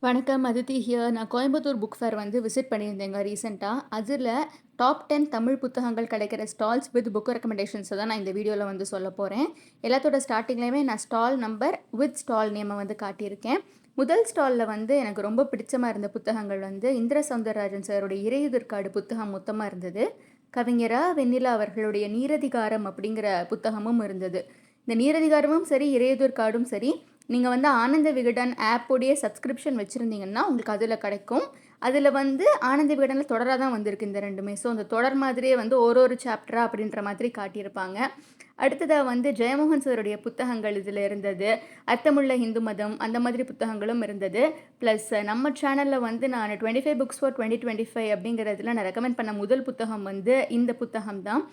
வணக்கம் அதித்தி ஹியர். நான் Coimbatore book fair வந்து விசிட் பண்ணியிருந்தேங்க ரீசெண்டாக. அதில் டாப் 10 தமிழ் புத்தகங்கள் கிடைக்கிற ஸ்டால்ஸ் வித் புக் ரெக்கமெண்டேஷன்ஸை தான் நான் இந்த வீடியோவில் வந்து சொல்ல போகிறேன். எல்லாத்தோட ஸ்டார்டிங்லேயுமே நான் ஸ்டால் நம்பர் வித் ஸ்டால் நேமை வந்து காட்டியிருக்கேன். முதல் ஸ்டாலில் வந்து எனக்கு ரொம்ப பிடிச்சமாக இருந்த புத்தகங்கள் வந்து இந்திர சௌந்தரராஜன் சாருடைய இறையுதிர்காடு புத்தகம் மொத்தமாக இருந்தது. கவிஞரா வெண்ணிலா அவர்களுடைய நீரதிகாரம் அப்படிங்கிற புத்தகமும் இருந்தது. இந்த நீரதிகாரமும் சரி, இறையுதிர்காடும் சரி, நீங்கள் வந்து ஆனந்த விகடன் ஆப்போடைய சப்ஸ்கிரிப்ஷன் வச்சுருந்தீங்கன்னா உங்களுக்கு அதில் கிடைக்கும். அதில் வந்து ஆனந்த விகடனில் தொடராக தான் வந்திருக்கு இந்த ரெண்டுமே. ஸோ அந்த தொடர் மாதிரியே வந்து ஒரு சாப்டரா அப்படின்ற மாதிரி காட்டியிருப்பாங்க. அடுத்ததாக வந்து ஜெயமோகன் சாருடைய புத்தகங்கள் இதில் இருந்தது. அர்த்தமுள்ள ஹிந்து மதம் அந்த மாதிரி புத்தகங்களும் இருந்தது. ப்ளஸ் நம்ம சேனலில் வந்து நான் 25 புக்ஸ் ஃபார் 2025 அப்படிங்கிறதுல நான் ரெக்கமெண்ட் பண்ண முதல் புத்தகம் வந்து இந்த புத்தகம் தான்.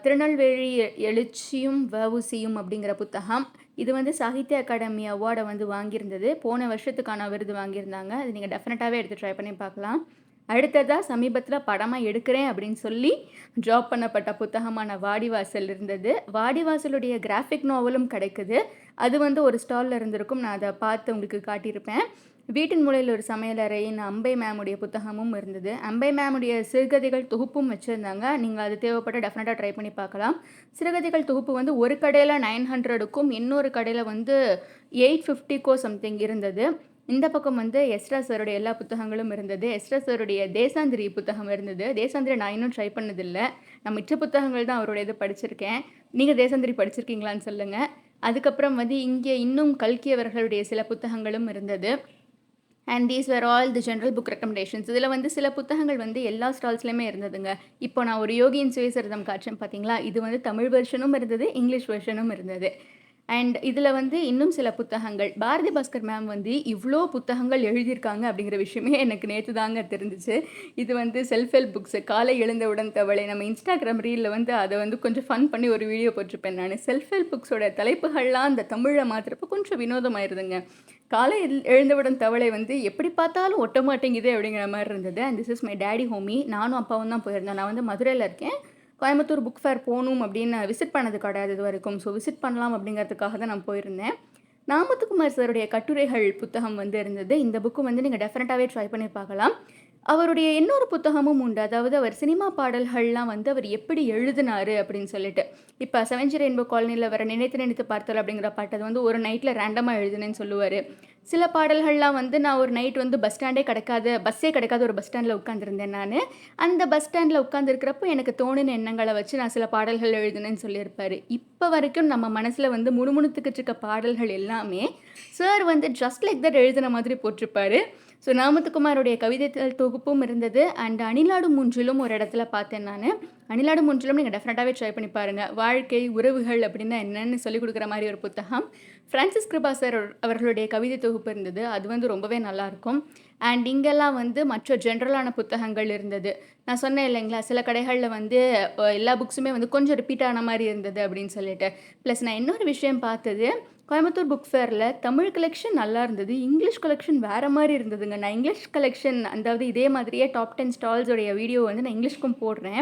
திருநெல்வேலி எழுச்சியும் வஉசியும் அப்படிங்கிற புத்தகம். இது வந்து சாகித்ய அகாடமி அவார்டை வந்து வாங்கியிருந்தது. போன வருஷத்துக்கான விருது வாங்கியிருந்தாங்க. அது நீங்கள் டெஃபினட்டாகவே எடுத்து ட்ரை பண்ணி பார்க்கலாம். அடுத்ததாக சமீபத்தில் படமாக எடுக்கிறேன் அப்படின்னு சொல்லி ட்ராப் பண்ணப்பட்ட புத்தகமான வாடிவாசல் இருந்தது. வாடிவாசலுடைய கிராஃபிக் நாவலும் கிடைக்குது. அது வந்து ஒரு ஸ்டாலில் இருந்திருக்கும். நான் அதை பார்த்து உங்களுக்கு காட்டியிருப்பேன். வீட்டின் மூலையில் ஒரு சமையலறையின் அம்பை மேமுடைய புத்தகமும் இருந்தது. அம்பை மேமுடைய சிறுகதைகள் தொகுப்பும் வச்சுருந்தாங்க. நீங்கள் அது தேவைப்பட்ட டெஃபினட்டாக ட்ரை பண்ணி பார்க்கலாம். சிறுகதைகள் தொகுப்பு வந்து ஒரு கடையில் 900க்கும் இன்னொரு கடையில் வந்து 850க்கோ சம்திங் இருந்தது. இந்த பக்கம் வந்து எஸ்ரா சாருடைய எல்லா புத்தகங்களும் இருந்தது. எஸ்ரா சாருடைய தேசாந்திரி புத்தகம் இருந்தது. தேசாந்திரி நான் இன்னும் ட்ரை பண்ணதில்லை. நான் மிச்ச புத்தகங்கள் தான் அவருடைய இது படிச்சிருக்கேன். நீங்கள் தேசாந்திரி படிச்சிருக்கீங்களான்னு சொல்லுங்கள். அதுக்கப்புறம் வந்து இங்கே இன்னும் கல்கி அவர்களுடைய சில புத்தகங்களும் இருந்தது. And these where all the general book recommendations. இதில் வந்து சில புத்தகங்கள் வந்து எல்லா ஸ்டால்ஸ்லையுமே இருந்ததுங்க. இப்போ நான் ஒரு யோகியின் சுயசரிதம் காட்சேன் பார்த்தீங்களா, இது வந்து தமிழ் வெர்ஷனும் இருந்தது, இங்கிலீஷ் வெர்ஷனும் இருந்தது. அண்ட் இதில் வந்து இன்னும் சில புத்தகங்கள், பாரதி பாஸ்கர் மேம் வந்து இவ்வளோ புத்தகங்கள் எழுதியிருக்காங்க அப்படிங்கிற விஷயமே எனக்கு நேற்று தாங்க தெரிஞ்சிச்சு. இது வந்து செல்ஃப் ஹெல்ப் புக்ஸு, காலை எழுந்தவுடன் தவளை, நம்ம இன்ஸ்டாகிராம் ரீலில் வந்து அதை வந்து கொஞ்சம் ஃபன் பண்ணி ஒரு வீடியோ போட்டிருப்பேன் நான். செல்ஃப் ஹெல்ப் புக்ஸோட தலைப்புகள்லாம் அந்த தமிழில் மாத்திரப்போ கொஞ்சம் வினோதமாயிருதுங்க. காலை எழுந்தவுடன் தவளை வந்து எப்படி பார்த்தாலும் ஒட்ட மாட்டேங்குது அப்படிங்கிற மாதிரி இருந்தது. And this is my daddy Homi. நானும் அப்பாவும் தான் போயிருந்தேன். நான் வந்து மதுரையில் இருக்கேன். கோயம்புத்தூர் புக் ஃபேர் போகணும் அப்படின்னு விசிட் பண்ணது கிடையாது இது வரைக்கும். ஸோ விசிட் பண்ணலாம் அப்படிங்கிறதுக்காக தான் நான் போயிருந்தேன். நாமத்துக்குமார் சாருடைய கட்டுரைகள் புத்தகம் வந்து இருந்தது. இந்த புக்கு வந்து நீங்கள் டெஃபினட்டாகவே ட்ரை பண்ணி பார்க்கலாம். அவருடைய இன்னொரு புத்தகமும் உண்டு. அதாவது அவர் சினிமா பாடல்கள்லாம் வந்து அவர் எப்படி எழுதினாரு அப்படின்னு சொல்லிட்டு. இப்போ 7 ரெயின்போ காலனியில் வர நினைத்து நினைத்து பார்த்தல் அப்படிங்கிற பாட்டு, அது வந்து ஒரு நைட்டில் ரேண்டமாக எழுதுனேன்னு சொல்லுவார். சில பாடல்கள்லாம் வந்து நான் ஒரு நைட் வந்து பஸ்ஸே கிடைக்காத ஒரு பஸ் ஸ்டாண்டில் உட்காந்துருந்தேன் நான். அந்த பஸ் ஸ்டாண்டில் உட்காந்துருக்கிறப்போ எனக்கு தோணின எண்ணங்களை வச்சு நான் சில பாடல்கள் எழுதுனேன்னு சொல்லியிருப்பார். இப்போ வரைக்கும் நம்ம மனசில் வந்து முணுமுணுத்துக்கிட்டு இருக்க பாடல்கள் எல்லாமே சார் வந்து ஜஸ்ட் லைக் தட் எழுதின மாதிரி போட்டிருப்பார். ஸோ நாமத்துக்குமாரோடைய கவிதை தொகுப்பும் இருந்தது. அண்ட் அணிலாடு மூன்றிலும் ஒரு இடத்துல பார்த்தேன் நான். அணிலாடு மூன்றிலும் நீங்கள் டெஃபினட்டாகவே ட்ரை பண்ணி பாருங்கள். வாழ்க்கை உறவுகள் அப்படின்னா என்னென்னு சொல்லிக் கொடுக்குற மாதிரி ஒரு புத்தகம். ஃப்ரான்சிஸ் கிருபா சார் அவர்களுடைய கவிதை தொகுப்பு இருந்தது. அது வந்து ரொம்பவே நல்லாயிருக்கும். அண்ட் இங்கெல்லாம் வந்து மற்ற ஜென்ரலான புத்தகங்கள் இருந்தது. நான் சொன்னேன் இல்லைங்களா, சில கடைகளில் வந்து எல்லா புக்ஸுமே வந்து கொஞ்சம் ரிப்பீட் ஆன மாதிரி இருந்தது அப்படின்னு சொல்லிட்டு. ப்ளஸ் நான் இன்னொரு விஷயம் பார்த்தது, கோயம்புத்தூர் புக் ஃபேரில் தமிழ் கலெக்ஷன் நல்லா இருந்தது, இங்கிலீஷ் கலெக்ஷன் வேறு மாதிரி இருந்ததுங்க. நான் இங்கிலீஷ் கலெக்ஷன் அதாவது இதே மாதிரியே டாப் 10 ஸ்டால்ஸோடைய வீடியோ வந்து நான் இங்கிலீஷ்க்கும் போடுறேன்.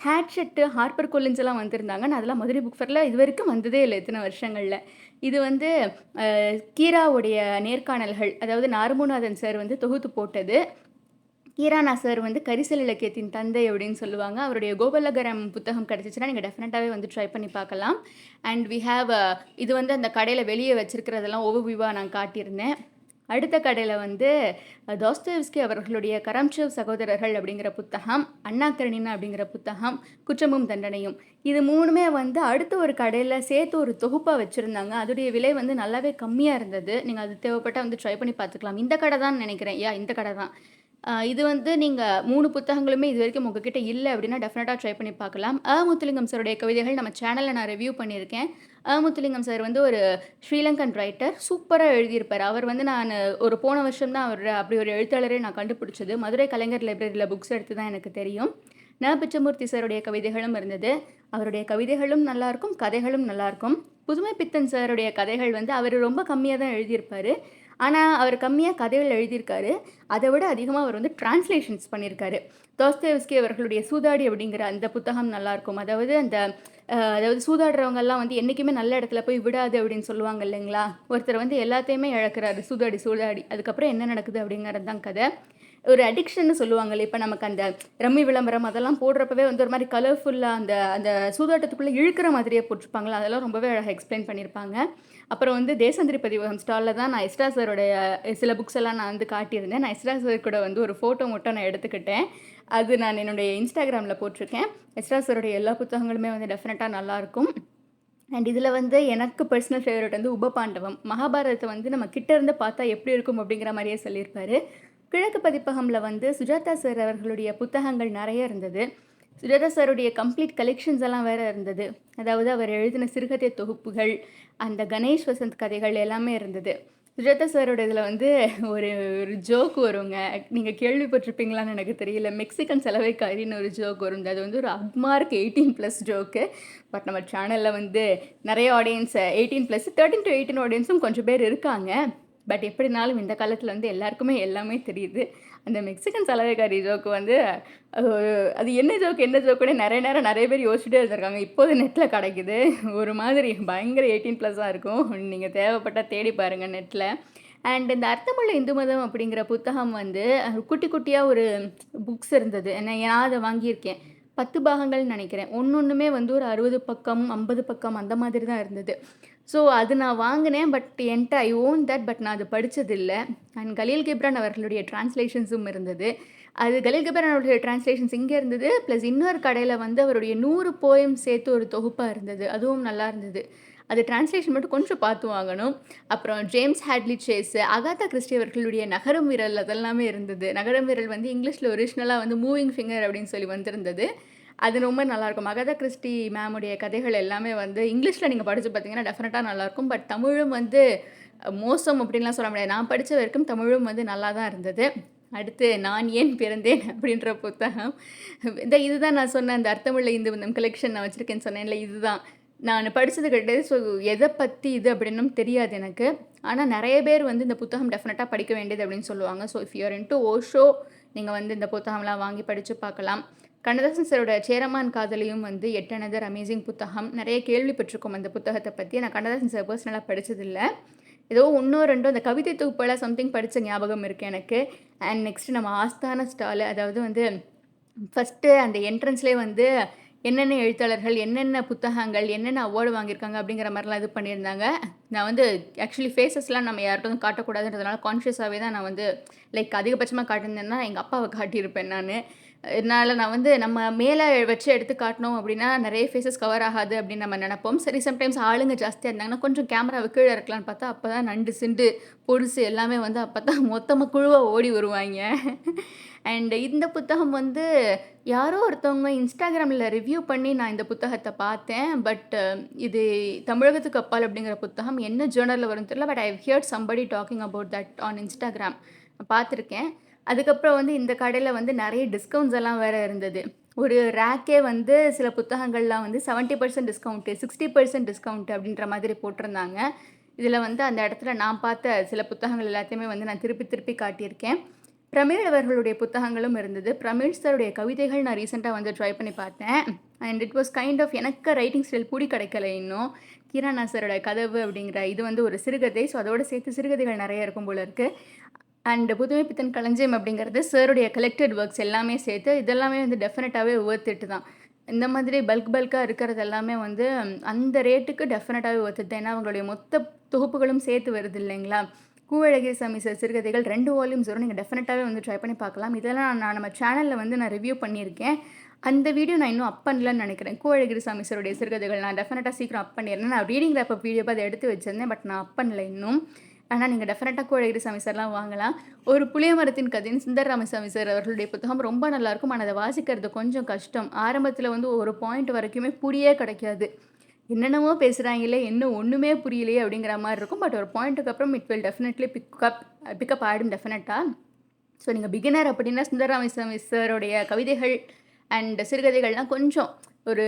ஹேட்ஷெட்டு, ஹார்பர் கொலின்ஸ் எல்லாம் வந்திருந்தாங்க. நான் அதெல்லாம் மதுரை புக் ஃபேரில் இது வரைக்கும் வந்ததே இல்லை இத்தனை வருஷங்களில். இது வந்து கீராவுடைய நேர்காணல்கள், அதாவது நார்முநாதன் சார் வந்து தொகுத்து போட்டது. கீரானா சார் வந்து கரிசல் இலக்கியத்தின் தந்தை அப்படின்னு சொல்லுவாங்க. அவருடைய கோபலகரம் புத்தகம் கிடச்சிச்சின்னா நீங்கள் டெஃபினட்டாகவே வந்து ட்ரை பண்ணி பார்க்கலாம். அண்ட் வி ஹாவ் இது வந்து அந்த கடையில் வெளியே வச்சுருக்கிறதெல்லாம் ஓவர்வியூவாக நான் காட்டியிருந்தேன். அடுத்த கடையில் வந்து தாஸ்தேவ்ஸ்கி அவர்களுடைய கரம்சேவ் சகோதரர்கள் அப்படிங்கிற புத்தகம், அண்ணா கரணினா அப்படிங்கிற புத்தகம், குற்றமும் தண்டனையும், இது மூணுமே வந்து அடுத்த ஒரு கடையில் சேர்த்து ஒரு தொகுப்பாக வச்சுருந்தாங்க. அதோடைய விலை வந்து நல்லாவே கம்மியாக இருந்தது. நீங்கள் அது தேவைப்பட்டால் வந்து ட்ரை பண்ணி பார்த்துக்கலாம். இந்த கடை தான் நினைக்கிறேன். இந்த கடை தான். இது வந்து நீங்கள் 3 புத்தகங்களுமே இது வரைக்கும் உங்ககிட்ட இல்லை அப்படின்னா டெஃபினட்டாக ட்ரை பண்ணி பார்க்கலாம். முத்துலிங்கம் சாருடைய கவிதைகள் நம்ம சேனலில் நான் ரிவ்யூ பண்ணியிருக்கேன். முத்துலிங்கம் சார் வந்து ஒரு ஸ்ரீலங்கன் ரைட்டர். சூப்பராக எழுதியிருப்பார். அவர் வந்து நான் ஒரு போன வருஷம் தான் அவர் அப்படி ஒரு எழுத்தாளரே நான் கண்டுபிடிச்சது. மதுரை கலைஞர் லைப்ரரியில் புக்ஸ் எடுத்து தான் எனக்கு தெரியும். பிச்சமூர்த்தி சாருடைய கவிதைகளும் இருந்தது. அவருடைய கவிதைகளும் நல்லாயிருக்கும், கதைகளும் நல்லாயிருக்கும். புதுமை பித்தன் சாருடைய கதைகள் வந்து அவர் ரொம்ப கம்மியாக தான் எழுதியிருப்பார். ஆனால் அவர் கம்மியாக கதைகள் எழுதியிருக்காரு. அதை விட அதிகமாக அவர் வந்து டிரான்ஸ்லேஷன்ஸ் பண்ணியிருக்காரு. தாஸ்தேவ்ஸ்கி அவர்களுடைய சூதாடி அப்படிங்கிற அந்த புத்தகம் நல்லாயிருக்கும். அதாவது அந்த அதாவது சூதாடுறவங்கலாம் வந்து என்றைக்குமே நல்ல இடத்துல போய் விடாது அப்படின்னு சொல்லுவாங்க இல்லைங்களா? ஒருத்தர் வந்து எல்லாத்தையுமே இழக்கிறாரு சூதாடி, சூதாடி. அதுக்கப்புறம் என்ன நடக்குது அப்படிங்கிறது தான் கதை. ஒரு அடிக்ஷன்னு சொல்லுவாங்கல்ல. இப்ப நமக்கு அந்த ரம்மி விளம்பரம் அதெல்லாம் போடுறப்பவே வந்து ஒரு மாரி கலர்ஃபுல்லா அந்த அந்த சூதாட்டத்துக்குள்ள இழுக்கிற மாதிரியே போட்டிருப்பாங்கல்ல. அதெல்லாம் ரொம்பவே அழகா எக்ஸ்பிளைன் பண்ணியிருப்பாங்க. அப்புறம் வந்து தேசந்திரி பதிவகம் ஸ்டால்ல தான் நான் எஸ்ரா சாருடைய சில புக்ஸ் எல்லாம் நான் வந்து காட்டியிருந்தேன். நான் எஸ்ரா சார் கூட வந்து ஒரு ஃபோட்டோ மட்டும் நான் எடுத்துக்கிட்டேன். அது நான் என்னுடைய இன்ஸ்டாகிராமில போட்டிருக்கேன். எஸ்ரா சாருடைய எல்லா புத்தகங்களுமே வந்து டெஃபினட்டா நல்லாயிருக்கும். அண்ட் இதில் வந்து எனக்கு பர்சனல் ஃபேவரட் வந்து உபபாண்டவம். மகாபாரதத்தை வந்து நம்ம கிட்ட இருந்து பார்த்தா எப்படி இருக்கும் அப்படிங்கிற மாதிரியே சொல்லியிருப்பாரு. கிழக்கு பதிப்பகம்ல வந்து சுஜாதா சார் அவர்களுடைய புத்தகங்கள் நிறைய இருந்தது. சுஜாதா சாருடைய கம்ப்ளீட் கலெக்ஷன்ஸ் எல்லாம் வேற இருந்தது. அதாவது அவர் எழுதின சிறுகதை தொகுப்புகள், அந்த கணேஷ் வசந்த் கதைகள் எல்லாமே இருந்தது. சுஜாதா சாரோட இதில் வந்து ஒரு ஒரு ஜோக் வருங்க. நீங்கள் கேள்விப்பட்டிருப்பீங்களான்னு எனக்கு தெரியல. மெக்சிகன் செலவைக்காரின்னு ஒரு ஜோக் வரும். அது வந்து ஒரு அக்மார்க் 18+ ஜோக்கு. பட் நம்ம சேனலில் வந்து நிறைய ஆடியன்ஸ் 18+, 13 to 18 ஆடியன்ஸும் கொஞ்சம் பேர் இருக்காங்க. பட் எப்படினாலும் இந்த காலத்தில் வந்து எல்லாருக்குமே எல்லாமே தெரியுது. அந்த மெக்சிகன் சலவைக்காரி ஜோக்கு வந்து அது என்ன ஜோக்குன்னு நிறைய நேரம் நிறைய பேர் யோசிச்சுட்டே இருந்திருக்காங்க. இப்போது நெட்டில் கிடைக்குது. ஒரு மாதிரி பயங்கர 18+ஆக இருக்கும். நீங்கள் தேவைப்பட்டால் தேடி பாருங்கள் நெட்டில். அண்ட் இந்த அர்த்தமுள்ள இந்து மதம் அப்படிங்கிற புத்தகம் வந்து குட்டி குட்டியாக ஒரு புக்ஸ் இருந்தது. நான் அதை வாங்கியிருக்கேன். 10 பாகங்கள்னு நினைக்கிறேன். ஒன்றுமே வந்து ஒரு 60 பக்கம் 50 பக்கம் அந்த மாதிரி தான் இருந்தது. ஸோ அது நான் வாங்கினேன். பட் என்கிட்ட ஐ ஓன் தட். பட் நான் அது படித்ததில்லை. அண்ட் கலீல் கிப்ரான் அவர்களுடைய டிரான்ஸ்லேஷன்ஸும் இருந்தது. அது கலீல் கிப்ரான் அவருடைய டிரான்ஸ்லேஷன்ஸ் இங்கே இருந்தது. ப்ளஸ் இன்னொரு கடையில் வந்து அவருடைய 100 போயம் சேர்த்து ஒரு தொகுப்பாக இருந்தது. அதுவும் நல்லா இருந்தது. அது டிரான்ஸ்லேஷன் மட்டும் கொஞ்சம் பார்த்து வாங்கணும். அப்புறம் James Hadley Chase, Agatha Christie அவர்களுடைய நகரம் விரல் அதெல்லாமே இருந்தது. நகரம் விரல் வந்து இங்கிலீஷில் ஒரிஜினலாக வந்து மூவிங் ஃபிங்கர் அப்படின்னு சொல்லி வந்திருந்தது. அது ரொம்ப நல்லாயிருக்கும். அகாதா கிறிஸ்டி மேமுடைய கதைகள் எல்லாமே வந்து இங்கிலீஷில் நீங்கள் படித்து பார்த்தீங்கன்னா டெஃபினட்டாக நல்லாயிருக்கும். பட் தமிழும் வந்து மோசம் அப்படின்லாம் சொல்ல முடியாது. நான் படித்த வரைக்கும் தமிழும் வந்து நல்லா தான் இருந்தது. அடுத்து நான் ஏன் பிறந்தேன் அப்படின்ற புத்தகம். இதுதான் நான் சொன்ன அந்த அர்த்தமுள்ள இந்து மதம் கலெக்ஷன் நான் வச்சுருக்கேன்னு சொன்னேன்ல, இதுதான் நான் படித்தது கிடையாது. ஸோ எதை பற்றி இது அப்படின்னும் தெரியாது எனக்கு. ஆனால் நிறைய பேர் வந்து இந்த புத்தகம் டெஃபினட்டாக படிக்க வேண்டியது அப்படின்னு சொல்லுவாங்க. So if you're into Osho நீங்கள் வந்து இந்த புத்தகம்லாம் வாங்கி படித்து பார்க்கலாம். கண்ணதாசன் சாரோட சேரமான் காதலியும் வந்து எட் அனதர் அமேசிங் புத்தகம். நிறைய கேள்விப்பட்டிருக்கோம் அந்த புத்தகத்தை பற்றி. நான் கண்ணதாசன் சார் பர்சனலாக படித்ததில்லை. ஏதோ 1-2 அந்த கவிதை தொகுப்பெல்லாம் சம்திங் படித்த ஞாபகம் இருக்குது எனக்கு. அண்ட் நெக்ஸ்ட்டு நம்ம ஆஸ்தான ஸ்டாலு, அதாவது வந்து ஃபஸ்ட்டு அந்த என்ட்ரன்ஸ்லேயே வந்து என்னென்ன எழுத்தாளர்கள், என்னென்ன புத்தகங்கள், என்னென்ன அவார்டு வாங்கியிருக்காங்க அப்படிங்கிற மாதிரிலாம் இது பண்ணியிருந்தாங்க. நான் வந்து ஆக்சுவலி ஃபேஸஸ்லாம் நம்ம யார்கிட்டும் காட்டக்கூடாதுன்றதுனால கான்ஷியஸாகவே தான் நான் வந்து லைக் அதிகபட்சமாக காட்டியிருந்தேன்னா எங்கள் அப்பாவை காட்டியிருப்பேன் நான். இதனால் நான் வந்து நம்ம மேலே வச்சு எடுத்து காட்டினோம் அப்படின்னா நிறைய ஃபேஸஸ் கவர் ஆகாது அப்படின்னு நம்ம நினைப்போம். சரி, சம்டைம்ஸ் ஆளுங்க ஜாஸ்தியாக இருந்தாங்கன்னா கொஞ்சம் கேமராவை கீழே இருக்கலான்னு பார்த்தா அப்போ தான் நண்டு சிண்டு பொடுசு எல்லாமே வந்து அப்போ தான் மொத்தமாக குழுவாக ஓடி வருவாங்க. அண்ட் இந்த புத்தகம் வந்து யாரோ ஒருத்தவங்க இன்ஸ்டாகிராமில் ரிவ்யூ பண்ணி நான் இந்த புத்தகத்தை பார்த்தேன். பட் இது தமிழகத்துக்கு அப்பால் அப்படிங்கிற புத்தகம் என்ன ஜேர்னலில் வரும் தெரியல. But I heard somebody talking about that on Instagram. பார்த்துருக்கேன். அதுக்கப்புறம் வந்து இந்த கடையில் வந்து நிறைய டிஸ்கவுண்ட்ஸ் எல்லாம் வேறு இருந்தது. ஒரு ரேக்கே வந்து சில புத்தகங்கள்லாம் வந்து 70% டிஸ்கவுண்ட்டு, 60% டிஸ்கவுண்ட்டு அப்படின்ற மாதிரி போட்டிருந்தாங்க. இதில் வந்து அந்த இடத்துல நான் பார்த்த சில புத்தகங்கள் எல்லாத்தையுமே வந்து நான் திருப்பி திருப்பி காட்டியிருக்கேன். பிரமிழ் அவர்களுடைய புத்தகங்களும் இருந்தது. பிரமிழ் சாருடைய கவிதைகள் நான் ரீசெண்டாக வந்து ட்ரை பண்ணி பார்த்தேன். And it was kind of எனக்கு ரைட்டிங் ஸ்டைல் பூடி கிடைக்கல இன்னும். கிரானா சாரோட கதவு அப்படிங்கிற இது வந்து ஒரு சிறுகதை. ஸோ அதோடு சேர்த்து சிறுகதைகள் நிறைய இருக்கும் போல இருக்குது. அண்ட் புதுமை பித்தன் களஞ்சியம் அப்படிங்கிறது சாருடைய கலெக்டட் ஒர்க்ஸ் எல்லாமே சேர்த்து இதெல்லாமே வந்து டெஃபினட்டாகவே ஒர்த்துட்டு தான். இந்த மாதிரி பல்காக இருக்கிறது எல்லாமே வந்து அந்த ரேட்டுக்கு டெஃபினட்டாகவே ஒர்த்துட்டு. ஏன்னா அவங்களுடைய மொத்த தொகுப்புகளும் சேர்த்து வருது இல்லைங்களா. கூவழகிரி சாமி சார் சிறுகதைகள் 2 வால்யூம்ஸ் வரும். நீங்கள் டெஃபினட்டாகவே வந்து ட்ரை பண்ணி பார்க்கலாம். இதெல்லாம் நான் நம்ம சேனலில் வந்து நான் ரிவ்யூ பண்ணியிருக்கேன். அந்த வீடியோ நான் இன்னும் அப் பண்ணலன்னு நினைக்கிறேன். கூவழகிரி சாமி சாருடைய சிறுகதைகள் நான் டெஃபினட்டாக சீக்கிரம் அப் பண்ணிடுறேன். நான் ரீடிங் ரேப் வீடியோ அதை எடுத்து வச்சுருந்தேன். பட் நான் அப் பண்ணல இன்னும். ஆனால் நீங்கள் டெஃபினட்டாக கூவழகிரி சாமி சார்லாம் வாங்கலாம். ஒரு புளிய மரத்தின் கதைன்னு சுந்தர் ராமசாமி சார் அவர்களுடைய புத்தகம் ரொம்ப நல்லாயிருக்கும். ஆனால் அதை வாசிக்கிறது கொஞ்சம் கஷ்டம். ஆரம்பத்தில் வந்து ஒரு பாயிண்ட் வரைக்குமே புரியே கிடைக்காது. என்னென்னமோ பேசுகிறாங்களே, இன்னும் ஒன்றுமே புரியலையே அப்படிங்கிற மாதிரி இருக்கும். பட் ஒரு பாயிண்ட்டுக்கு அப்புறம் இட் வில் டெஃபினெட்லி பிக்கப் ஆகிடும் டெஃபினட்டாக. ஸோ நீங்கள் பிகினர் அப்படின்னா சுந்தர் ராமசாமி சாரோடைய கவிதைகள் அண்ட் சிறுகதைகள்லாம் கொஞ்சம் ஒரு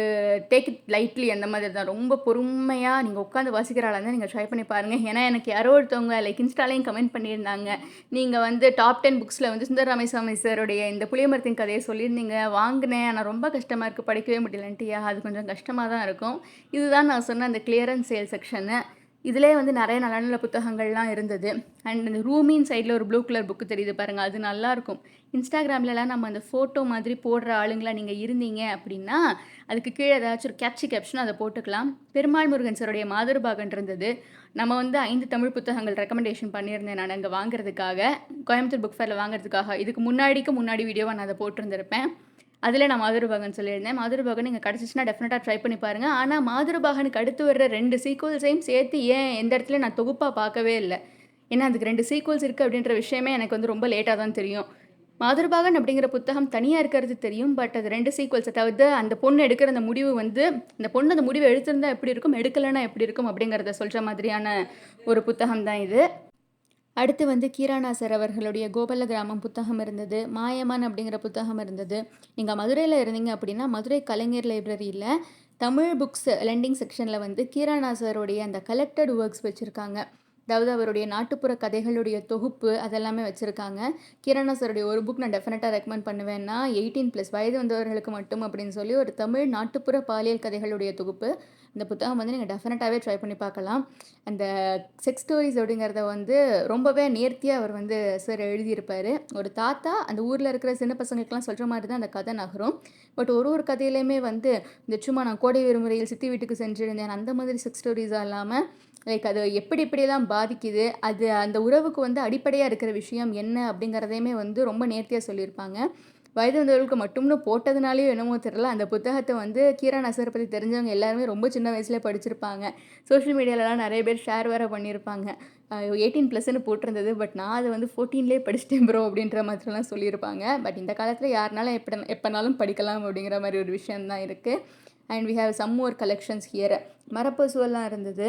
டேக் இட் லைட்லி அந்த மாதிரி தான். ரொம்ப பொறுமையாக நீங்கள் உட்காந்து வாசிக்கிற ஆளாக இருந்தால் நீங்கள் ட்ரை பண்ணி பாருங்கள். ஏன்னா எனக்கு யாரோ ஒருத்தவங்க லைக் இன்ஸ்டாலையும் கமெண்ட் பண்ணியிருந்தாங்க. நீங்கள் வந்து டாப் 10 புக்ஸில் வந்து சுந்தர ராமசாமி சாருடைய இந்த புளியமரத்தின் கதையை சொல்லியிருந்தீங்க. வாங்கினேன், ஆனால் ரொம்ப கஷ்டமாக இருக்குது, படிக்கவே முடியலன்ட்டியா? அது கொஞ்சம் கஷ்டமாக தான் இருக்கும். இதுதான் நான் சொன்ன அந்த கிளியரன்ஸ் சேல் செக்ஷனு. இதிலே வந்து நிறைய நல்ல நல்ல புத்தகங்கள்லாம் இருந்தது. அண்ட் இந்த ரூமின் சைடில் ஒரு ப்ளூ கலர் புக்கு தெரியுது பாருங்கள், அது நல்லாயிருக்கும். இன்ஸ்டாகிராம்லலாம் நம்ம அந்த ஃபோட்டோ மாதிரி போடுற ஆளுங்களாக நீங்கள் இருந்தீங்க அப்படின்னா அதுக்கு கீழே ஏதாச்சும் ஒரு கேப்ஷன் அதை போட்டுக்கலாம். பெருமாள் முருகன் சாருடைய மாதுருபாகன் இருந்தது. நம்ம வந்து 5 தமிழ் புத்தகங்கள் ரெக்கமெண்டேஷன் பண்ணியிருந்தேன் நான் அங்கே வாங்குறதுக்காக, கோயம்புத்தூர் புக் ஃபேரில் வாங்குறதுக்காக. இதுக்கு முன்னாடி வீடியோவை நான் அதை போட்டிருந்திருப்பேன். அதில் நான் மாதுருபாகன் சொல்லியிருந்தேன். மாதுருபாகன் நீங்கள் கிடச்சிச்சின்னா டெஃபினட்டாக ட்ரை பண்ணி பாருங்கள். ஆனால் மாதுருபாகனுக்கு அடுத்து வர்ற 2 சீக்வல்ஸையும் சேர்த்து ஏன் எந்த இடத்துல நான் தொகுப்பாக பார்க்கவே இல்லை. ஏன்னா அதுக்கு 2 சீக்வல்ஸ் இருக்குது அப்படின்ற விஷயமே எனக்கு வந்து ரொம்ப லேட்டாக தான் தெரியும். மாதுருபாகன் அப்படிங்கிற புத்தகம் தனியாக இருக்கிறது தெரியும். பட் அது 2 சீக்வல்ஸ், அதாவது அந்த பொண்ணு எடுக்கிற அந்த முடிவு வந்து அந்த பொண்ணு அந்த முடிவை எடுத்திருந்தா எப்படி இருக்கும், எடுக்கலைன்னா எப்படி இருக்கும் அப்படிங்கிறத சொல்கிற மாதிரியான ஒரு புத்தகம் தான் இது. அடுத்து வந்து கீரானா சார் அவர்களுடைய கோபல்ல கிராமம் புத்தகம் இருந்தது. மாயமான் அப்படிங்கிற புத்தகம் இருந்தது. நீங்கள் மதுரையில் இருந்தீங்க அப்படின்னா மதுரை கலைஞர் லைப்ரரியில் தமிழ் புக்ஸ் லெண்டிங் செக்ஷனில் வந்து கீரானா சாருடைய அந்த கலெக்டட் ஒர்க்ஸ் வச்சுருக்காங்க. அதாவது அவருடைய நாட்டுப்புற கதைகளுடைய தொகுப்பு அதெல்லாமே வச்சுருக்காங்க. கீரானா சாருடைய ஒரு புக் நான் டெஃபினட்டாக ரெக்கமெண்ட் பண்ணுவேன்னா 18+ வயது வந்தவர்களுக்கு மட்டும் அப்படின்னு சொல்லி ஒரு தமிழ் நாட்டுப்புற பாலியல் கதைகளுடைய தொகுப்பு. இந்த புத்தகம் வந்து நீங்கள் டெஃபினட்டாகவே ட்ரை பண்ணி பார்க்கலாம். அந்த செக்ஸ் ஸ்டோரிஸ் அப்படிங்கிறத வந்து ரொம்பவே நேர்த்தியாக அவர் வந்து சார் எழுதியிருப்பார். ஒரு தாத்தா அந்த ஊரில் இருக்கிற சின்ன பசங்களுக்கெல்லாம் சொல்கிற மாதிரி தான் அந்த கதை நகரும். பட் ஒரு கதையிலையுமே வந்து இந்த சும்மா நான் கோடை விடுமுறையில் சித்தி வீட்டுக்கு சென்றிருந்தேன் அந்த மாதிரி செக்ஸ் ஸ்டோரிஸாக இல்லாமல் லைக் அது எப்படிலாம் பாதிக்குது, அது அந்த உறவுக்கு வந்து அடிப்படையாக இருக்கிற விஷயம் என்ன அப்படிங்கிறதையுமே வந்து ரொம்ப நேர்த்தியாக சொல்லியிருப்பாங்க. வயது வந்தவர்களுக்கு மட்டும்னு போட்டதுனாலேயோ என்னமோ தெரியல, அந்த புத்தகத்தை வந்து கீரானா சாரை பற்றி தெரிஞ்சவங்க எல்லாருமே ரொம்ப சின்ன வயசுல படிச்சிருப்பாங்க. சோஷியல் மீடியாலலாம் நிறைய பேர் ஷேர் வேறு பண்ணியிருப்பாங்க. 18+ன்னு போட்டிருந்தது. பட் நான் அதை வந்து 14லே படிச்சிட்டேன் ப்ரோ அப்படின்ற மாதிரிலாம் சொல்லியிருப்பாங்க. பட் இந்த காலத்தில் யாருனாலும் எப்போனாலும் படிக்கலாம் அப்படிங்கிற மாதிரி ஒரு விஷயந்தான் இருக்குது. And we have some more collections here. மரப்பசுவெல்லாம் இருந்தது.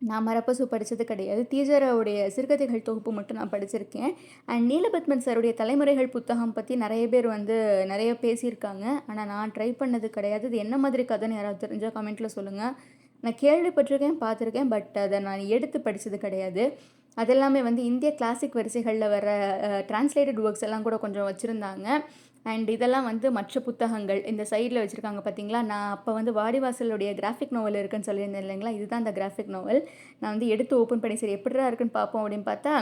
நான் மரப்பசு படித்தது கிடையாது. தீஜராவுடைய சிறுகதைகள் தொகுப்பு மட்டும் நான் படிச்சிருக்கேன். அண்ட் நீலபத்மன் சாருடைய தலைமுறைகள் புத்தகம் பற்றி நிறைய பேர் வந்து நிறைய பேசியிருக்காங்க. ஆனால் நான் ட்ரை பண்ணது கிடையாது. இது என்ன மாதிரி கதைன்னு யாராவது தெரிஞ்சால் கமெண்ட்டில் சொல்லுங்கள். நான் கேள்விப்பட்டிருக்கேன், பார்த்துருக்கேன். பட் அதை நான் எடுத்து படித்தது கிடையாது. அதெல்லாமே வந்து இந்திய கிளாசிக் வரிசைகளில் வர டிரான்ஸ்லேட்டட் ஒர்க்ஸ் எல்லாம் கூட கொஞ்சம் வச்சுருந்தாங்க. அண்ட் இதெல்லாம் வந்து மற்ற புத்தகங்கள் இந்த சைடில் வச்சுருக்காங்க பார்த்தீங்களா. நான் அப்போ வந்து வாடிவாசலுடைய கிராஃபிக் நாவல் இருக்குன்னு சொல்லியிருந்தேன் இல்லைங்களா. இதுதான் அந்த கிராஃபிக் நாவல். நான் வந்து எடுத்து ஓப்பன் பண்ணி சரி எப்படிடா இருக்குன்னு பார்ப்போம் அப்படின்னு பார்த்தா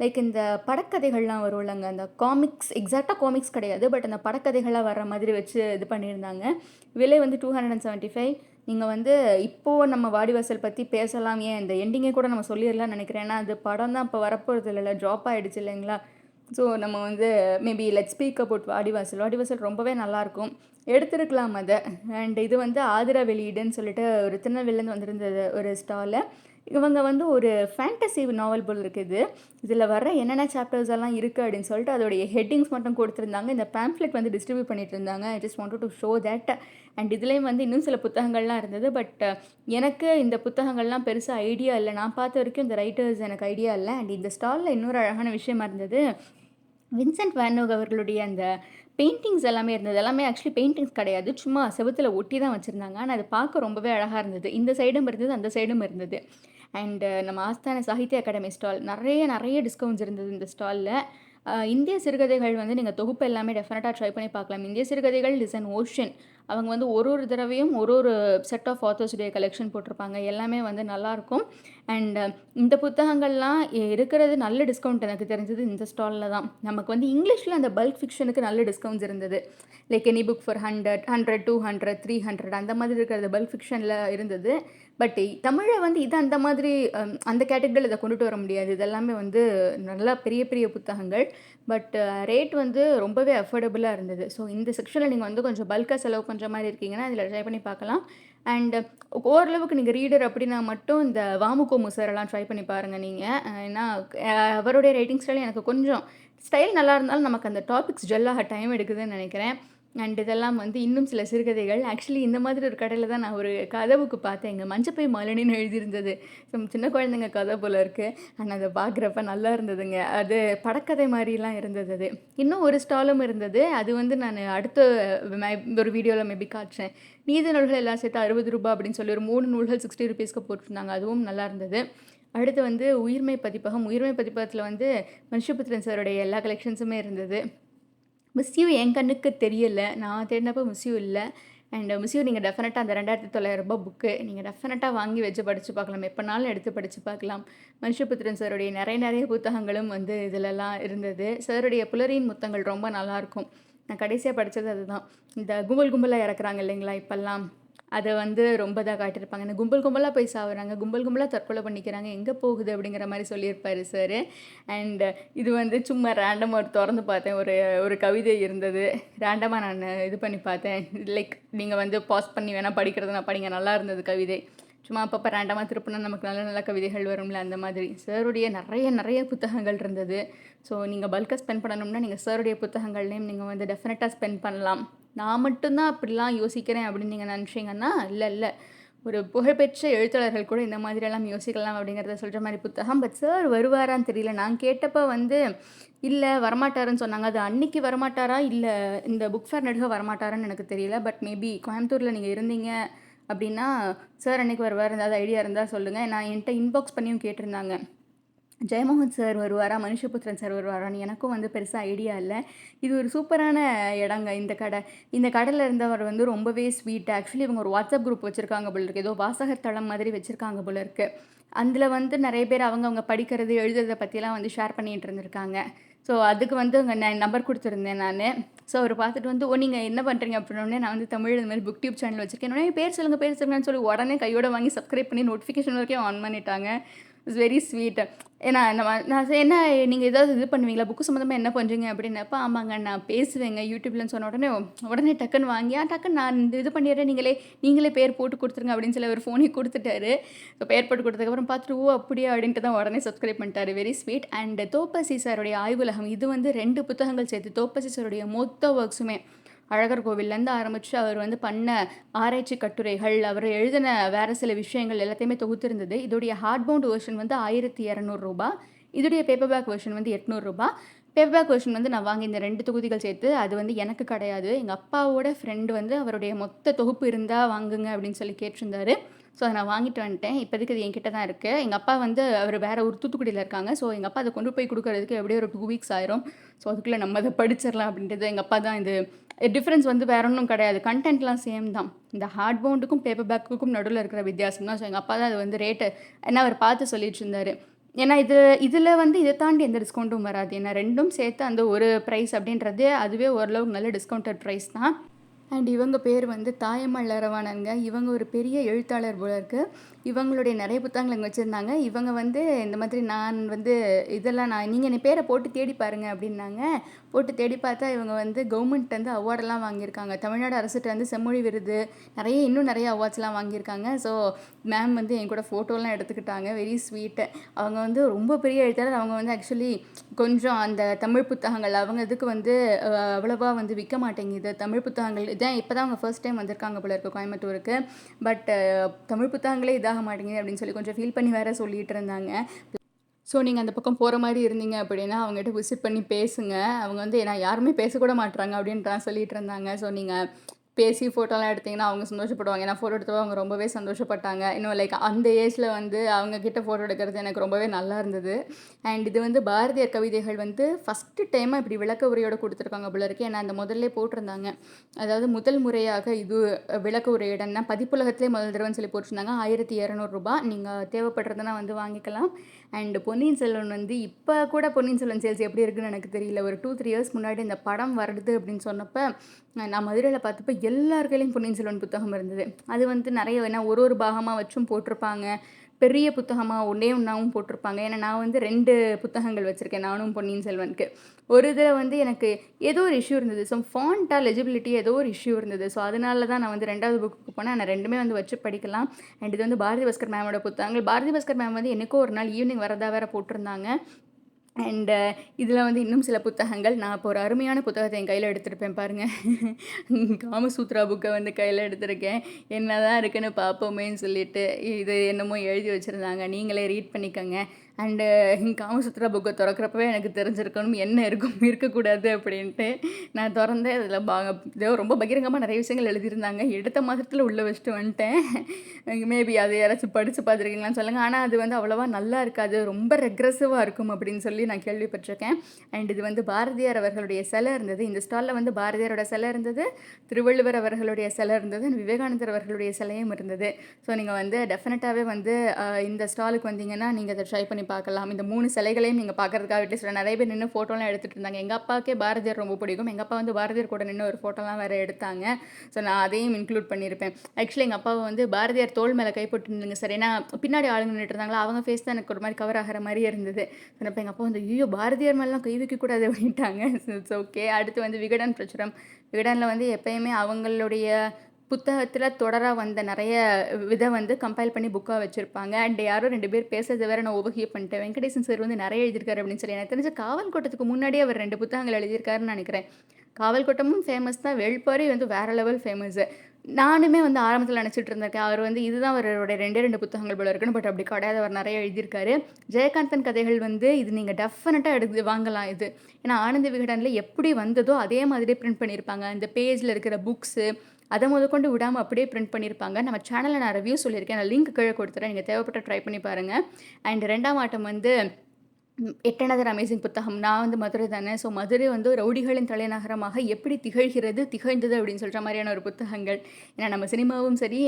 லைக் இந்த படக்கதைகள்லாம் வரும் இல்லைங்க, அந்த காமிக்ஸ் எக்ஸாக்டாக காமிக்ஸ் கிடையாது, பட் அந்த படக்கதைகளாக வர மாதிரி வச்சு இது பண்ணியிருந்தாங்க. விலை வந்து 275. நீங்கள் வந்து இப்போது நம்ம வாடிவாசல் பற்றி பேசலாம், ஏன் இந்த எண்டிங்கே கூட நம்ம சொல்லிடலாம்னு நினைக்கிறேன். ஏன்னா அது படம் தான் இப்போ வரப்போகிறது இல்லைல்ல, ட்ராப் ஆகிடுச்சு இல்லைங்களா. ஸோ நம்ம வந்து மேபி லெட்ஸ் ஸ்பீக் அபவுட் வாடிவாசல் ரொம்பவே நல்லாயிருக்கும், எடுத்துருக்கலாம் அதை. அண்ட் இது வந்து ஆதிரா வெளியீடுன்னு சொல்லிட்டு ஒரு திருநெல்வேலிலேருந்து வந்திருந்தது ஒரு ஸ்டாலில். இவங்க வந்து ஒரு ஃபேண்டசி நாவல் போல் இருக்குது. இதில் வர என்னென்ன சாப்டர்ஸ் எல்லாம் இருக்குது அப்படின்னு சொல்லிட்டு அதோடைய ஹெட்டிங்ஸ் மட்டும் கொடுத்துருந்தாங்க. இந்த பேம்ப்ளெட் வந்து டிஸ்ட்ரிபியூட் பண்ணிட்டு இருந்தாங்க. I just wanted to show that. And இதுலேயும் வந்து இன்னும் சில புத்தகங்கள்லாம் இருந்தது. பட் எனக்கு இந்த புத்தகங்கள்லாம் பெருசாக ஐடியா இல்லை. நான் பார்த்த வரைக்கும் இந்த ரைட்டர்ஸ் எனக்கு ஐடியா இல்லை. அண்ட் இந்த ஸ்டாலில் இன்னொரு அழகான விஷயமா இருந்தது, வின்சென்ட் வேன் கோக் அவர்களுடைய அந்த பெயிண்டிங்ஸ் எல்லாமே இருந்தது. எல்லாமே ஆக்சுவலி பெயிண்டிங்ஸ் கிடையாது, சும்மா செவுத்தில் ஒட்டி தான் வச்சுருந்தாங்க. ஆனால் அது பார்க்க ரொம்பவே அழகாக இருந்தது. இந்த சைடும் இருந்தது, அந்த சைடும் இருந்தது. அண்டு நம்ம ஆஸ்தான சாகித்ய அகாடமி ஸ்டால் நிறைய டிஸ்கவுண்ட்ஸ் இருந்தது இந்த ஸ்டாலில். இந்திய சிறுகதைகள் வந்து நீங்கள் தொகுப்பு எல்லாமே டெஃபினட்டாக ட்ரை பண்ணி பார்க்கலாம். இந்திய சிறுகதைகள் இஸ் அன் ஓஷன். அவங்க வந்து ஒரு தடவையும் ஒரு செட் ஆஃப் ஆத்தர்ஸுடைய கலெக்ஷன் போட்டிருப்பாங்க. எல்லாமே வந்து நல்லாயிருக்கும். அண்ட் இந்த புத்தகங்கள்லாம் இருக்கிறது நல்ல டிஸ்கவுண்ட் எனக்கு தெரிஞ்சது இந்த ஸ்டாலில் தான். நமக்கு வந்து இங்கிலீஷில் அந்த பல்க் ஃபிக்ஷனுக்கு நல்ல டிஸ்கவுண்ட்ஸ் இருந்தது. லைக் எனி புக் ஃபார் 100, 200, 300 அந்த மாதிரி இருக்கிறது பல்க் ஃபிக்ஷனில் இருந்தது. பட் தமிழில் வந்து இது அந்த மாதிரி அந்த கேட்டகரியில் இதை கொண்டுட்டு வர முடியாது. இதெல்லாமே வந்து நல்லா பெரிய புத்தகங்கள். பட் ரேட் வந்து ரொம்பவே அஃபோர்டபுளாக இருந்தது. ஸோ இந்த செக்ஷனில் நீங்கள் வந்து கொஞ்சம் பல்காக செலவு பண்ணுற மாதிரி இருக்கீங்கன்னா இதில் ட்ரை பண்ணி பார்க்கலாம். அண்ட் ஓரளவுக்கு நீங்கள் ரீடர் அப்படின்னா மட்டும் இந்த வாமுகோமு சாரெல்லாம் ட்ரை பண்ணி பாருங்கள் நீங்கள். ஏன்னா அவருடைய ரைட்டிங் ஸ்டைல் எனக்கு கொஞ்சம் ஸ்டைல் நல்லா இருந்தாலும் நமக்கு அந்த டாபிக்ஸ் ஜெல்லாக டைம் எடுக்குதுன்னு நினைக்கிறேன். அண்ட் இதெல்லாம் வந்து இன்னும் சில சிறுகதைகள். ஆக்சுவலி இந்த மாதிரி ஒரு கடையில தான் நான் ஒரு கதை புக்கு பார்த்தேங்க. மஞ்சப்பை மாலினின்னு எழுதியிருந்தது. சின்ன குழந்தைங்க கதை போல இருக்கு. ஆனா அத பார்க்குறப்ப நல்லா இருந்ததுங்க. அது படக்கதை மாரிலாம் இருந்தது அது. இன்னும் ஒரு ஸ்டாலும் இருந்தது. அது வந்து நானு அடுத்த மே ஒரு வீடியோல மேபி காட்டுறேன். நீதி நூல்கள் எல்லாம் சேர்த்து ரூ. 60 அப்படின்னு சொல்லி ஒரு 3 நூல்கள் ₹60க்கு போட்டிருந்தாங்க. அதுவும் நல்லா இருந்தது. அடுத்து வந்து உயிர்மை பதிப்பகம். உயிர்மை பதிப்பகத்தில வந்து மனுஷபுத்திரன் சாருடைய எல்லா கலெக்ஷன்ஸுமே இருந்தது. மிஸ் யூ என் கண்ணுக்கு தெரியல. நான் தேடினப்போ மிஸ் யூ இல்ல. அண்ட் மிஸ் யூ நீங்க டெஃபினட்டா அந்த ரூ. 2900 புக்கு நீங்க டெஃபினட்டா வாங்கி வச்சு படிச்சு பார்க்கலாம். எப்பனாலும் எடுத்து படிச்சு பார்க்கலாம். மனுஷபுத்திரன் சாருடைய நெறைய புத்தகங்களும் வந்து இதிலலாம் இருந்தது. சாருடைய புலரியின் முத்தங்கள் ரொம்ப நல்லாயிருக்கும். நான் கடைசியா படிச்சது அதுதான். இந்த கும்பல் கும்பலா இறக்குறாங்க இல்லைங்களா இப்பல்லாம். அத வந்து ரொம்ப இதா காட்டியிருப்பாங்க. இந்த கும்பல் கும்பலா போய் சாவுறாங்க, கும்பல் கும்பலா தற்கொலை பண்ணிக்கிறாங்க, எங்க போகுது அப்படிங்கிற மாரி சொல்லியிருப்பாரு சாரு. அண்ட் இது வந்து சும்மா ரேண்டமா ஒரு தொறந்து பார்த்தேன். ஒரு ஒரு கவிதை இருந்தது. ரேண்டமா நானு இது பண்ணி பார்த்தேன். லைக் நீங்க வந்து பாஸ் பண்ணி வேணா படிக்கிறதுனா படிங்க. நல்லா இருந்தது கவிதை. சும்மா அப்பப்போ ரேண்டமா திருப்புனா நமக்கு நல்ல நல்ல கவிதைகள் வரும்ல அந்த மாதிரி. சாருடைய நெறைய புத்தகங்கள் இருந்தது. ஸோ நீங்கள் பல்காக ஸ்பெண்ட் பண்ணணும்னா நீங்கள் சாருடைய புத்தகங்கள்லேயும் நீங்கள் வந்து டெஃபினட்டாக ஸ்பெண்ட் பண்ணலாம். நான் மட்டும் தான் அப்படிலாம் யோசிக்கிறேன் அப்படின்னு நீங்கள் நினச்சிங்கன்னா இல்ல. ஒரு புகழ்பெற்ற எழுத்தாளர்கள் கூட இந்த மாதிரியெல்லாம் யோசிக்கலாம் அப்படிங்கிறத சொல்கிற மாதிரி புத்தகம். பட் சார் வருவாரான்னு தெரியல. நான் கேட்டப்போ வந்து இல்லை வரமாட்டாருன்னு சொன்னாங்க. அது அன்னைக்கு வரமாட்டாரா இல்லை இந்த புக் ஃபேர் நடுக வரமாட்டாரான்னு எனக்கு தெரியல. பட் மேபி கோயம்புத்தூரில் நீங்கள் இருந்தீங்க அப்படின்னா சார் அன்னைக்கு வருவார். ஏதாவது ஐடியா இருந்தால் சொல்லுங்கள். நான் என்கிட்ட இன்பாக்ஸ் பண்ணியும் கேட்டிருந்தாங்க. ஜெயமோகன் சார் வருவாரா, மனுஷபுத்திரன் சார் வருவாரான்னு எனக்கும் வந்து பெருசாக ஐடியா இல்லை. இது ஒரு சூப்பரான இடங்க இந்த கடை. இந்த கடையில் இருந்தவர் வந்து ரொம்பவே ஸ்வீட். ஆக்சுவலி இவங்க ஒரு வாட்ஸ்அப் குரூப் வச்சுருக்காங்க போல இருக்குது. ஏதோ வாசகர் தளம் மாதிரி வச்சுருக்காங்க போல இருக்குது. அதில் வந்து நிறைய பேர் அவங்க படிக்கிறது எழுதுறதை பற்றிலாம் வந்து ஷேர் பண்ணிகிட்டு இருந்திருக்காங்க. ஸோ அதுக்கு வந்து நான் நம்பர் கொடுத்துருந்தேன் நான். ஸோ அவர் பார்த்துட்டு வந்து நீங்கள் என்ன பண்ணுறீங்க அப்படின்னோடனே நான் வந்து தமிழ் இந்த மாதிரி புக் டியூப் சேனல் வச்சுருக்கேன். உடனே பேர் சொல்லுங்கன்னு சொல்லி உடனே கையோட வாங்கி சப்ஸ்கிரைப் பண்ணி நோட்டிஃபிகேஷன் வரைக்கும் ஆன் பண்ணிட்டாங்க. It's very sweet. ஏன்னா நான் என்ன நீங்கள் ஏதாவது இது பண்ணுவீங்களா புக்கு சம்மந்தமாக என்ன பண்ணுறீங்க அப்படின்னப்ப ஆமாங்க நான் பேசுவேங்க யூடியூப்லன்னு சொன்ன உடனே டக்குன்னு வாங்கி டக்குன்னு நான் இது பண்ணிடுறேன் நீங்களே பேர் போட்டு கொடுத்துருங்க அப்படின்னு சொல்லி அவர் ஃபோனே கொடுத்துட்டாரு. ஸோ பேர் போட்டு கொடுத்ததுக்கப்புறம் பார்த்துட்டு ஓ அப்படியா அப்படின்ட்டு தான் உடனே சப்ஸ்கிரைப் பண்ணிட்டாரு. Very sweet. அண்ட் தோப்பசி சாருடைய ஆய்வுலகம் இது வந்து 2 புத்தகங்கள் சேர்த்து தோப்பசி சாருடைய மொத்த ஒர்க்ஸுமே அழகர் கோவில்லேருந்து ஆரம்பித்து அவர் வந்து பண்ண ஆராய்ச்சி கட்டுரைகள், அவர் எழுதின வேறு சில விஷயங்கள் எல்லாத்தையுமே தொகுத்திருந்தது. இதோடைய ஹார்ட்பவுண்ட் வெர்ஷன் வந்து ₹1200. இதோடைய பேப்பர் பேக் வெர்ஷன் வந்து ₹800. பேப்பர் பேக் வெர்ஷன் வந்து நான் வாங்கி இந்த 2 தொகுதிகள் சேர்த்து அது வந்து எனக்கு கிடையாது. எங்கள் அப்பாவோட ஃப்ரெண்டு வந்து அவருடைய மொத்த தொகுப்பு இருந்தால் வாங்குங்க அப்படின்னு சொல்லி கேட்டிருந்தாரு. ஸோ அதை நான் வாங்கிட்டு வந்துட்டேன். இப்போதைக்கு அது என்கிட்ட தான் இருக்குது. எங்கள் அப்பா வந்து அவர் வேறு ஒரு தூத்துக்குடியில் இருக்காங்க. ஸோ எங்கள் அப்பா அதை கொண்டு போய் கொடுக்கறதுக்கு எப்படியும் ஒரு 2 வீக்ஸ் ஆயிரும். ஸோ அதுக்குள்ளே நம்ம அதை படிச்சிடலாம் அப்படின்றது எங்கள் அப்பா தான். இது டிஃப்ரென்ஸ் வந்து வேற ஒன்றும் கிடையாது. கண்டென்ட்லாம் சேம் தான். இந்த ஹார்ட் பவுண்டுக்கும் பேப்பர் பேக்குக்கும் நடுவில் இருக்கிற வித்தியாசம் தான். ஸோ எங்கள் அப்பா தான் அது வந்து ரேட்டு ஏன்னா அவர் பார்த்து சொல்லிட்டு இருந்தார். ஏன்னா இதில் வந்து இதை தாண்டி எந்த டிஸ்கவுண்ட்டும் வராது. ஏன்னா 2ம் சேர்த்து அந்த ஒரு ப்ரைஸ் அப்படின்றதே அதுவே ஓரளவுக்கு நல்ல டிஸ்கவுண்டட் ப்ரைஸ் தான். அண்ட் இவங்க பேர் வந்து தாயம்மாள் அரவாணனுங்க. இவங்க ஒரு பெரிய எழுத்தாளர் போல இருக்குது. இவங்களுடைய நிறைய புத்தகங்கள் இங்கே வச்சுருந்தாங்க. இவங்க வந்து இந்த மாதிரி நான் வந்து இதெல்லாம் நீங்கள் என் பேரை போட்டு தேடி பாருங்கள் அப்படின்னாங்க. போட்டு தேடி பார்த்தா இவங்க வந்து கவர்மெண்ட்லேருந்து அவார்டெல்லாம் வாங்கியிருக்காங்க. தமிழ்நாடு அரசுகிட்ட வந்து செம்மொழி விருது இன்னும் நிறைய அவார்ட்ஸ்லாம் வாங்கியிருக்காங்க. ஸோ மேம் வந்து என் கூட ஃபோட்டோலாம் எடுத்துக்கிட்டாங்க. Very sweet. அவங்க வந்து ரொம்ப பெரிய எழுத்தாளர். அவங்க வந்து ஆக்சுவலி கொஞ்சம் அந்த தமிழ் புத்தகங்கள் அவங்க இதுக்கு வந்து அவ்வளோவா வந்து விற்க மாட்டேங்குது. தமிழ் புத்தகங்கள் இதான் இப்போ தான் அவங்க ஃபர்ஸ்ட் டைம் வந்திருக்காங்க போல இருக்குது கோயம்புத்தூருக்கு. பட் தமிழ் புத்தகங்களே இதாக மாட்டேங்குது அப்படின்னு சொல்லி கொஞ்சம் ஃபீல் பண்ணி வேறு சொல்லிகிட்டு இருந்தாங்க. ஸோ நீங்கள் அந்த பக்கம் போகிற மாதிரி இருந்தீங்க அப்படின்னா அவங்ககிட்ட விசிட் பண்ணி பேசுங்க. அவங்க வந்து ஏன்னா யாருமே பேசக்கூட மாட்டுறாங்க அப்படின்ட்டு சொல்லிகிட்டு இருந்தாங்க. ஸோ நீங்கள் பேசி ஃபோட்டோலாம் எடுத்திங்கன்னா அவங்க சந்தோஷப்படுவாங்க. ஏன்னா ஃபோட்டோ எடுத்தவங்க அவங்க ரொம்பவே சந்தோஷப்பட்டாங்க. இன்னும் லைக் அந்த ஏஜில் வந்து அவங்கக்கிட்ட ஃபோட்டோ எடுக்கிறது எனக்கு ரொம்பவே நல்லா இருந்தது. அண்ட் இது வந்து பாரதியார் கவிதைகள் வந்து ஃபஸ்ட்டு டைமாக இப்படி விளக்க உரையோடு கொடுத்துருக்காங்க போல இருக்குது. ஏன்னா அந்த முதல்ல போட்டிருந்தாங்க. அதாவது முதல் முறையாக இது விளக்க உரையுடன்னா பதிப்புலகத்திலே முதல் தடவைன்னு சொல்லி போட்டிருந்தாங்க. ₹1200. நீங்கள் தேவைப்படுறதுனா வந்து வாங்கிக்கலாம். அண்ட் பொன்னியின் செல்வன் வந்து இப்போ கூட பொன்னியின் செல்வன் சேல்ஸ் எப்படி இருக்குன்னு எனக்கு தெரியல. ஒரு 2-3 இயர்ஸ் முன்னாடி இந்த படம் வருது அப்படின்னு சொன்னப்போ நான் மதுரையில் பார்த்தப்போ எல்லார் கையிலையும் பொன்னியின் செல்வன் புத்தகம் இருந்தது. அது வந்து நிறைய ஏன்னா ஒரு பாகமாக வச்சும் போட்டிருப்பாங்க. பெரிய புத்தகமாக ஒன்றாவும் போட்டிருப்பாங்க. ஏன்னா நான் வந்து 2 புத்தகங்கள் வச்சுருக்கேன் நானும் பொன்னியின் செல்வனுக்கு. ஒரு இதில் வந்து எனக்கு ஏதோ ஒரு இஷ்யூ இருந்தது. ஸோ ஃபாண்ட்டாக லெஜிபிலிட்டி ஏதோ ஒரு இஷ்யூ இருந்தது. ஸோ அதனால தான் நான் வந்து 2வது புக்கு போனேன். நான் 2மே வந்து வச்சு படிக்கலாம். அண்ட் இது வந்து பாரதி பாஸ்கர் மேமோட புத்தகங்கள். பாரதி பாஸ்கர் மேம் வந்து என்னைக்கோ ஒரு நாள் ஈவினிங் வரதா வேறு போட்டிருந்தாங்க. அண்ட் இதில் வந்து இன்னும் சில புத்தகங்கள் நான் இப்போ ஒரு அருமையான புத்தகத்தை என் கையில் எடுத்திருப்பேன் பாருங்கள். காமசூத்ரா புக்கை வந்து கையில் எடுத்திருக்கேன். என்ன தான் இருக்குன்னு பார்ப்போமேன்னு சொல்லிட்டு இது என்னமோ எழுதி வச்சுருந்தாங்க, நீங்களே ரீட் பண்ணிக்கோங்க. அண்டு காமசூத்ரா புக்கை திறக்கிறப்பவே எனக்கு தெரிஞ்சிருக்கணும் என்ன இருக்கும் இருக்கக்கூடாது அப்படின்ட்டு. நான் திறந்தேன், அதில் ஏதோ ரொம்ப பகிரங்கமாக நிறைய விஷயங்கள் எழுதியிருந்தாங்க. எடுத்த மாதத்தில் உள்ளே வச்சுட்டு வந்துட்டேன். மேபி அது யாராச்சும் படித்து பார்த்துருக்கீங்களான்னு சொல்லுங்கள். ஆனால் அது வந்து அவ்வளோவா நல்லா இருக்காது, ரொம்ப ரெக்ரெசிவாக இருக்கும் அப்படின்னு சொல்லி நான் கேள்விப்பட்டிருக்கேன். அண்ட் இது வந்து பாரதியார் அவர்களுடைய சிலை இருந்தது. இந்த ஸ்டாலில் வந்து பாரதியாரோட சிலை இருந்தது, திருவள்ளுவர் அவர்களுடைய சிலை இருந்தது, விவேகானந்தர் அவர்களுடைய சிலையும் இருந்தது. ஸோ நீங்கள் வந்து டெஃபினட்டாகவே வந்து இந்த ஸ்டாலுக்கு வந்தீங்கன்னா நீங்கள் அதை ட்ரை பண்ணி பார்க்கலாம். இந்த 3 சிலைகளையும் நீங்கள் பார்க்குறதுக்காக அட்லீஸ்ட் நிறைய பேர் நின்று ஃபோட்டோலாம் எடுத்துகிட்டு இருந்தாங்க. எங்கள் அப்பாவுக்கே பாரதியார் ரொம்ப பிடிக்கும். எங்கள் அப்பா வந்து பாரதியார் கூட நின்று ஒரு ஃபோட்டோலாம் வேறு எடுத்தாங்க. ஸோ நான் அதையும் இன்க்ளூட் பண்ணியிருப்பேன். ஆக்சுவலி எங்கள் அப்பாவை வந்து பாரதியார் தோள் மேலே கை போட்டுருந்துங்க சார், ஏன்னா பின்னாடி ஆளுங்க நின்றுட்டு இருந்தாங்களா, அவங்க ஃபேஸ் தான் எனக்கு ஒரு மாதிரி கவர் ஆகிற மாதிரி இருந்தது. ஸோ இப்போ எங்கள் அப்பா வந்து ஐயோ பாரதியார் மேலாம் கை வைக்கக்கூடாது அப்படின்ட்டாங்க. It's okay. அடுத்து வந்து விகடன் பிரச்சுரம். விகடனில் வந்து எப்பயுமே அவங்களுடைய புத்தகத்தில் தொடராக வந்த நிறைய இதை வந்து கம்பைல் பண்ணி புக்காக வச்சுருப்பாங்க. அண்ட் யாரோ 2 பேர் பேசுறது வேறு நான் ஓவர்ஹியர் பண்ணிட்டேன். வெங்கடேசன் சார் வந்து நிறைய எழுதியிருக்காரு அப்படின்னு சொல்லி எனக்கு தெரிஞ்ச காவல் கோட்டத்துக்கு முன்னாடியே அவர் 2 புத்தகங்கள் எழுதியிருக்காருன்னு நினைக்கிறேன். காவல் கோட்டமும் ஃபேமஸ் தான், வேள்பாரி வந்து வேறு லெவல் ஃபேமஸ்ஸு. நானுமே வந்து ஆரம்பத்தில் நினச்சிட்டு இருந்திருக்கேன் அவர் வந்து இதுதான் அவரோட 2 புத்தகங்கள் போல இருக்குன்னு. பட் அப்படி கிடையாது, அவர் நிறைய எழுதியிருக்காரு. ஜெயகாந்தன் கதைகள் வந்து இது நீங்கள் டெஃபினட்டாக எடுத்து வாங்கலாம் இது. ஏன்னா ஆனந்த விகடனில் எப்படி வந்ததோ அதே மாதிரியே பிரிண்ட் பண்ணியிருப்பாங்க. இந்த பேஜில் இருக்கிற புக்ஸு அதை முதற்கொண்டு விடாமல் அப்படியே பிரிண்ட் பண்ணியிருப்பாங்க. நம்ம சேனலில் நான் ரிவ்யூ சொல்லியிருக்கேன், நான் லிங்க் கீழே கொடுத்துறேன், நீங்கள் தேவைப்பட்ட ட்ரை பண்ணி பாருங்கள். அண்ட் 2ஆம் ஆட்டம் வந்து 8 அமேசிங் புத்தகம். நான் வந்து மதுரை தானே, ஸோ மதுரை வந்து ரவுடிகளின் தலைநகரமாக எப்படி திகழ்ந்தது அப்படின்னு சொல்கிற மாதிரியான ஒரு புத்தகங்கள். ஏன்னா நம்ம சினிமாவும் சரி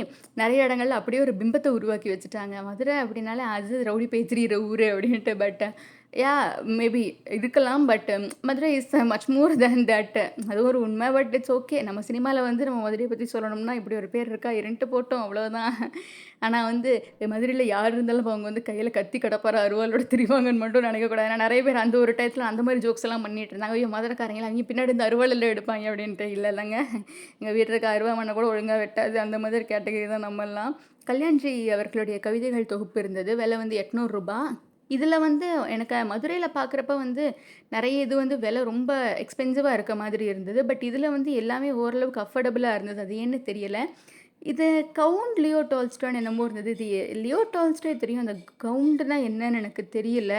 நிறைய இடங்கள்ல அப்படியே ஒரு பிம்பத்தை உருவாக்கி வச்சுட்டாங்க. மதுரை அப்படின்னாலே அது ரவுடி பேத்திரிகிற ஊர் அப்படின்ட்டு. பட் மேபி இருக்கலாம். But Madurai is much more than that. அது ஒரு உண்மை. But it's okay. நம்ம சினிமாவில் வந்து நம்ம மதுரையை பற்றி சொல்லணும்னா இப்படி ஒரு பேர் இருக்கா, இருந்துட்டு போட்டோம் அவ்வளோதான். ஆனால் வந்து மதுரையில் யார் இருந்தாலும் அவங்க வந்து கையில் கத்தி கடப்பார அருவாலோட திரிவாங்கன்னு மட்டும் நினைக்கக்கூடாது. ஏன்னா நிறைய பேர் அந்த ஒரு டயத்தில் அந்த மாதிரி ஜோக்ஸ் எல்லாம் பண்ணிட்டு இருந்தாங்க. ஐயோ மதுரைக்காரங்களா அவங்க பின்னாடி இந்த அருவாலில் எடுப்பாங்க அப்படின்ட்டு. இல்லைங்க, எங்கள் வீட்டில் இருக்க அருவா மண்ணை கூட ஒழுங்காக வெட்டாது, அந்த மாதிரி கேட்டகரி தான் நம்மெல்லாம். கல்யாண்ஜி அவர்களுடைய கவிதைகள் தொகுப்பு இருந்தது. விலை வந்து 800 ரூபா. இதில் வந்து எனக்கு மதுரையில் பார்க்குறப்ப வந்து நிறைய இது வந்து விலை ரொம்ப எக்ஸ்பென்சிவாக இருக்க மாதிரி இருந்தது. பட் இதில் வந்து எல்லாமே ஓரளவுக்கு அஃபோர்டபுளாக இருந்தது. அது ஏன்னு தெரியலை. இது கவுண்ட் லியோ டால்ஸ்டாய்ன்னு என்னமோ இருந்தது. இது லியோ டால்ஸ்டாய் தெரியும், அந்த கவுண்ட்னா என்னன்னு எனக்கு தெரியல.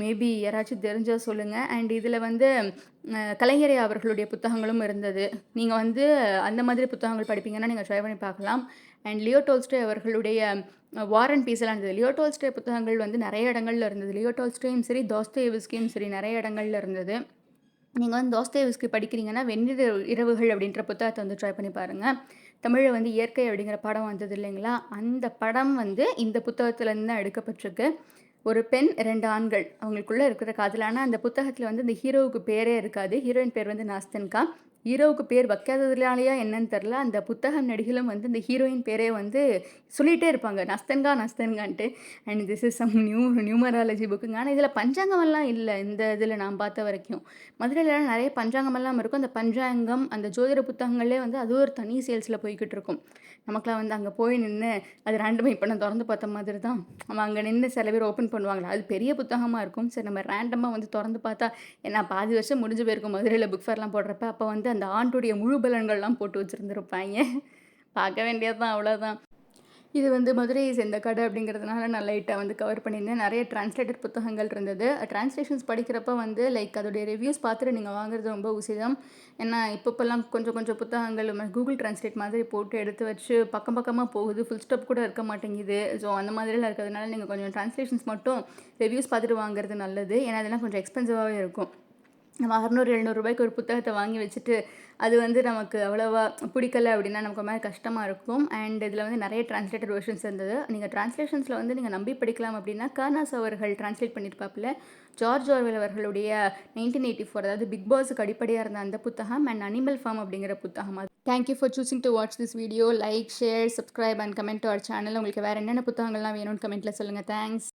மேபி யாராச்சும் தெரிஞ்சால் சொல்லுங்கள். அண்ட் இதில் வந்து கலைஞரே அவர்களுடைய புத்தகங்களும் இருந்தது. நீங்கள் வந்து அந்த மாதிரி புத்தகங்கள் படிப்பீங்கன்னா நீங்கள் ட்ரை பண்ணி பார்க்கலாம். அண்ட் லியோ டால்ஸ்டாய் அவர்களுடைய வார் அண்ட் பீஸ் எல்லாம் இருந்தது. லியோ டால்ஸ்டாய் புத்தகங்கள் வந்து நிறைய இடங்கள்ல இருந்தது. லியோ டால்ஸ்டாயும் சரி தாஸ்தோயெவ்ஸ்கியும் சரி நிறைய இடங்கள்ல இருந்தது. நீங்கள் வந்து தாஸ்தோயெவ்ஸ்கி படிக்கிறீங்கன்னா வெண்ணிற இரவுகள் அப்படின்ற புத்தகத்தை வந்து ட்ரை பண்ணி பாருங்கள். தமிழில் வந்து இயற்கை அப்படிங்கிற படம் வந்தது இல்லைங்களா, அந்த படம் வந்து இந்த புத்தகத்துலேருந்து தான் எடுக்கப்பட்டிருக்கு. ஒரு பெண் 2 ஆண்கள் அவங்களுக்குள்ளே இருக்கிற காதல். ஆனால் அந்த புத்தகத்தில் வந்து இந்த ஹீரோவுக்கு பேரே இருக்காது. ஹீரோயின் பேர் வந்து நாஸ்தன்கா. ஹீரோவுக்கு பேர் வைக்காததுனாலையா என்னன்னு தெரில, அந்த புத்தகம் நடிகளும் வந்து இந்த ஹீரோயின் பேரே வந்து சொல்லிகிட்டே இருப்பாங்க, நஸ்தன்கான்ட்டு. And this is some numerology புக்குங்க. ஆனால் இதில் பஞ்சாங்கமெல்லாம் இல்லை. இந்த இதில் நான் பார்த்த வரைக்கும் மதுரையில் நிறைய பஞ்சாங்கமெல்லாம் இருக்கும். அந்த பஞ்சாங்கம் அந்த ஜோதிட புத்தகங்களே வந்து அது ஒரு தனி சேல்ஸில் போய்கிட்டு இருக்கும். நமக்குலாம் வந்து அங்கே போய் நின்று அது ரேண்டமாக இப்போ நான் திறந்து பார்த்த மாதிரி தான். அவன் அங்கே நின்று சில பேர் ஓப்பன் பண்ணுவாங்களா, அது பெரிய புத்தகமாக இருக்கும். சரி நம்ம ரேண்டமாக வந்து திறந்து பார்த்தா ஏன்னா பாதி வருஷம் முடிஞ்சு போயிருக்கும் மதுரையில் புக் ஃபேர்லாம் போடுறப்ப. அப்போ வந்து அந்த ஆண்டுடைய முழு பலன்கள்லாம் போட்டு வச்சுருந்துருப்பாங்க. பார்க்க வேண்டியது தான், அவ்வளோதான். இது வந்து மதுரையை சேர்ந்த கடை அப்படிங்கிறதுனால நான் லைட்டாக வந்து கவர் பண்ணியிருந்தேன். நிறைய டிரான்ஸ்லேட்டட் புத்தகங்கள் இருந்தது. டிரான்ஸ்லேஷன்ஸ் படிக்கிறப்ப வந்து லைக் அதோடைய ரிவ்யூஸ் பார்த்துட்டு நீங்கள் வாங்குறது ரொம்ப உசிதம். ஏன்னா இப்போப்பெல்லாம் கொஞ்சம் கொஞ்சம் புத்தகங்கள் கூகுள் டிரான்ஸ்லேட் மாதிரி போட்டு எடுத்து வச்சு பக்கம் பக்கமாக போகுது, ஃபுல் ஸ்டாப் கூட இருக்க மாட்டேங்குது. ஸோ அந்த மாதிரிலாம் இருக்கிறதுனால நீங்கள் கொஞ்சம் டிரான்ஸ்லேஷன்ஸ் மட்டும் ரிவ்யூஸ் பார்த்துட்டு வாங்குறது நல்லது. ஏன்னா அதெல்லாம் கொஞ்சம் எக்ஸ்பென்சிவாகவே இருக்கும். நம்ம 600-700 ரூபாய்க்கு ஒரு புத்தகத்தை வாங்கி வச்சுட்டு அது வந்து நமக்கு அவ்வளோவா பிடிக்கலை அப்படின்னா நமக்கு மாதிரி கஷ்டமாக இருக்கும். அண்ட் இதில் வந்து நிறைய டிரான்ஸ்லேட்டட் வெர்ஷன்ஸ் இருந்தது. நீங்கள் டிரான்ஸ்லேஷன்ஸில் வந்து நீங்கள் நம்பி படிக்கலாம் அப்படின்னா கர்னாஸ் அவர்கள் டிரான்ஸ்லேட் பண்ணியிருப்பாப்பில் ஜார்ஜ் ஆர்வெல் அவர்களுடைய 1984, அதாவது பிக் பாஸுக்கு அடிப்படையாக இருந்த அந்த புத்தகம் அண்ட் அனிமல் ஃபார்ம் அப்படிங்கிற புத்தகம். Thank you for choosing to watch this video. Like, share, subscribe and comment to our channel. உங்களுக்கு வேறு என்னென்ன புத்தகங்கள்லாம் வேணும்னு கமெண்ட்டில் சொல்லுங்கள். தேங்க்ஸ்.